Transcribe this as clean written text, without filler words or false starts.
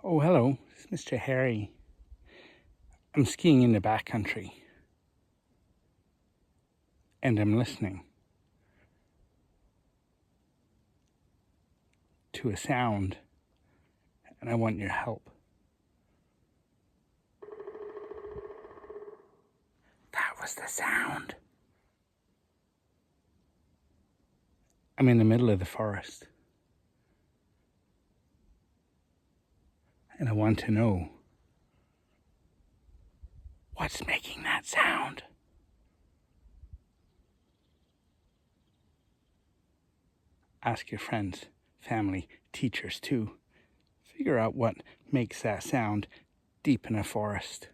Oh, hello, it's Mr. Harry. I'm skiing in the backcountry and I'm listening to a sound and I want your help. That was the sound. I'm in the middle of the forest and I want to know what's making that sound. Ask your friends, family, teachers too. Figure out what makes that sound deep in a forest.